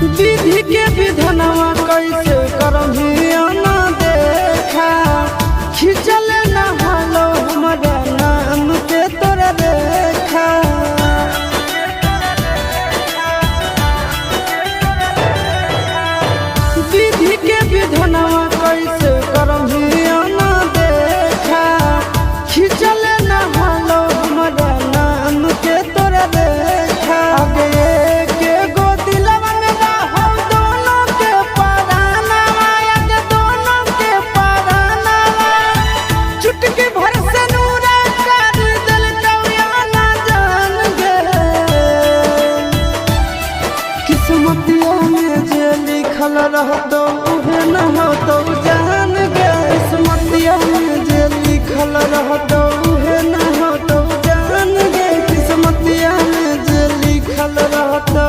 विधि के विधनवा कैसे करभिया ना देखा खिंचल न हलो हमारा नाम के तोरा देखा विधि के विधनवा कैसे करभिया ना देखा खिंचल न हलो हमारा नाम के तोरा देखा के गो दिलवा में रहो दोनों के पराना आगे दोनों के पराना चुटकी भर से नूरा कर दिल कौया ना जान गे किस्मतिया में जे लिखल रहतो उहे न होतो जान गे किस्मतिया में जे लिखल रहतो उहे न होतो जान गे किस्मतिया में जे लिखल रहतो।